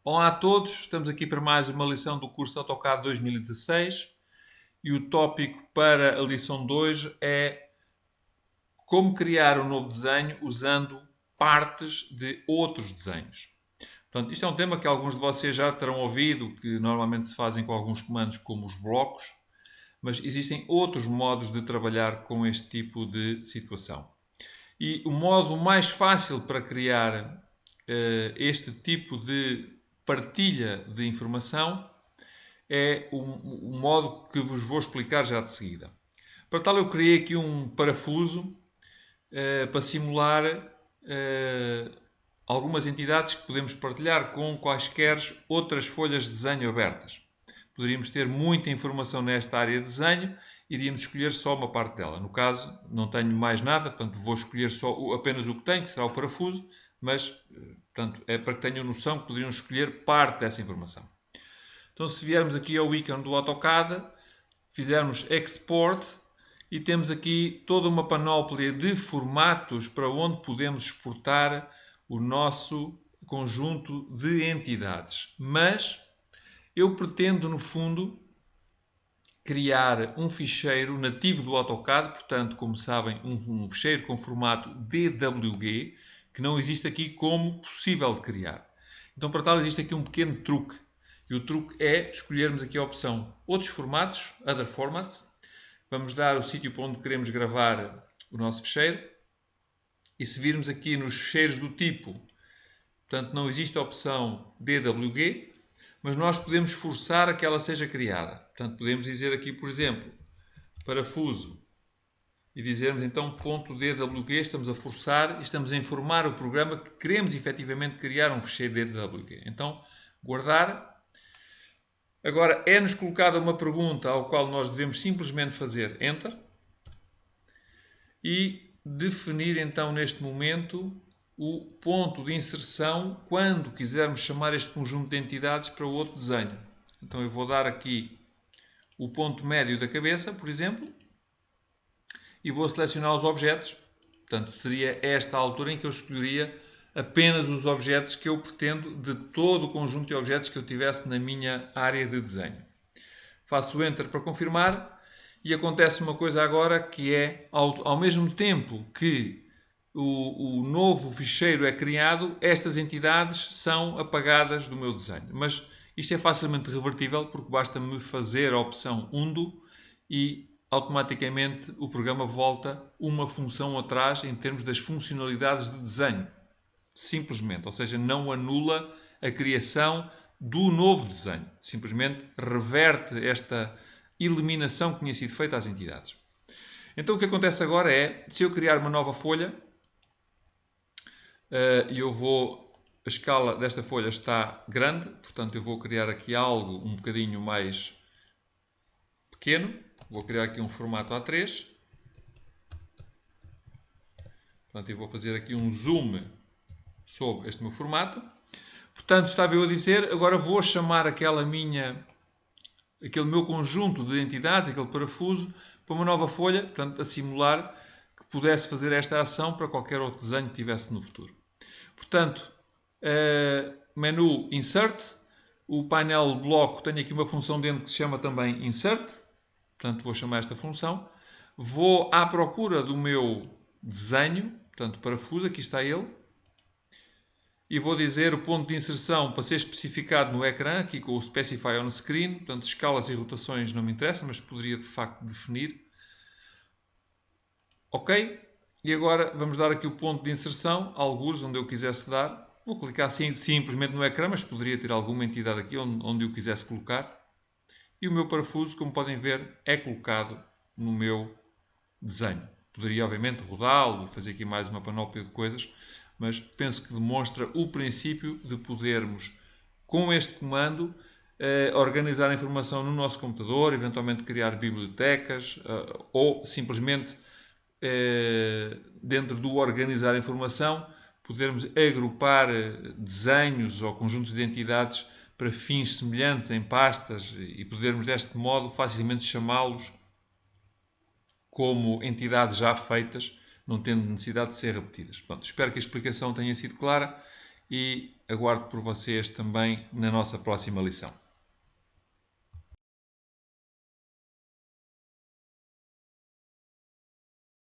Olá a todos, estamos aqui para mais uma lição do curso AutoCAD 2016 e o tópico para a lição de hoje é como criar um novo desenho usando partes de outros desenhos. Portanto, isto é um tema que alguns de vocês já terão ouvido, que normalmente se fazem com alguns comandos como os blocos, mas existem outros modos de trabalhar com este tipo de situação. E o modo mais fácil para criar este tipo de partilha de informação é o modo que vos vou explicar já de seguida. Para tal, eu criei aqui um parafuso para simular algumas entidades que podemos partilhar com quaisquer outras folhas de desenho abertas. Poderíamos ter muita informação nesta área de desenho, iríamos escolher só uma parte dela. No caso, não tenho mais nada, portanto vou escolher apenas o que tenho, que será o parafuso, mas portanto, é para que tenham noção que poderiam escolher parte dessa informação. Então, se viermos aqui ao ícone do AutoCAD, fizermos Export e temos aqui toda uma panóplia de formatos para onde podemos exportar o nosso conjunto de entidades. Mas eu pretendo, no fundo, criar um ficheiro nativo do AutoCAD, portanto, como sabem, um ficheiro com formato DWG, que não existe aqui como possível de criar. Então, para tal, existe aqui um pequeno truque. E o truque é escolhermos aqui a opção Outros formatos, Other Formats. Vamos dar o sítio para onde queremos gravar o nosso ficheiro. E se virmos aqui nos ficheiros do tipo, portanto, não existe a opção DWG, mas nós podemos forçar a que ela seja criada. Portanto, podemos dizer aqui, por exemplo, parafuso, e dizermos então .dwg, estamos a forçar e estamos a informar o programa que queremos efetivamente criar um ficheiro DWG. Então, guardar. Agora, é-nos colocada uma pergunta ao qual nós devemos simplesmente fazer Enter e definir então neste momento o ponto de inserção quando quisermos chamar este conjunto de entidades para outro desenho. Então eu vou dar aqui o ponto médio da cabeça, por exemplo, e vou selecionar os objetos. Portanto, seria esta a altura em que eu escolheria apenas os objetos que eu pretendo de todo o conjunto de objetos que eu tivesse na minha área de desenho. Faço Enter para confirmar e acontece uma coisa agora que é, ao mesmo tempo que o novo ficheiro é criado, estas entidades são apagadas do meu desenho. Mas isto é facilmente revertível porque basta-me fazer a opção Undo e automaticamente o programa volta uma função atrás em termos das funcionalidades de desenho. Simplesmente, ou seja, não anula a criação do novo desenho. Simplesmente reverte esta eliminação que tinha sido feita às entidades. Então o que acontece agora é, se eu criar uma nova folha, a escala desta folha está grande, portanto eu vou criar aqui algo um bocadinho mais pequeno. Vou criar aqui um formato A3. Portanto, eu vou fazer aqui um zoom sobre este meu formato. Portanto, estava eu a dizer, agora vou chamar aquele meu conjunto de entidades, aquele parafuso, para uma nova folha, portanto, a simular que pudesse fazer esta ação para qualquer outro desenho que tivesse no futuro. Portanto, menu Insert, o painel bloco tem aqui uma função dentro que se chama também Insert, portanto, vou chamar esta função. Vou à procura do meu desenho, portanto, parafuso, aqui está ele. E vou dizer o ponto de inserção para ser especificado no ecrã, aqui com o Specify on Screen. Portanto, escalas e rotações não me interessam, mas poderia de facto definir. Ok. E agora vamos dar aqui o ponto de inserção, algures onde eu quisesse dar. Vou clicar assim, simplesmente no ecrã, mas poderia ter alguma entidade aqui onde eu quisesse colocar. E o meu parafuso, como podem ver, é colocado no meu desenho. Poderia, obviamente, rodá-lo e fazer aqui mais uma panóplia de coisas, mas penso que demonstra o princípio de podermos, com este comando, organizar a informação no nosso computador, eventualmente criar bibliotecas ou simplesmente, dentro do organizar a informação, podermos agrupar desenhos ou conjuntos de entidades para fins semelhantes em pastas e podermos, deste modo, facilmente chamá-los como entidades já feitas, não tendo necessidade de ser repetidas. Pronto, espero que a explicação tenha sido clara e aguardo por vocês também na nossa próxima lição.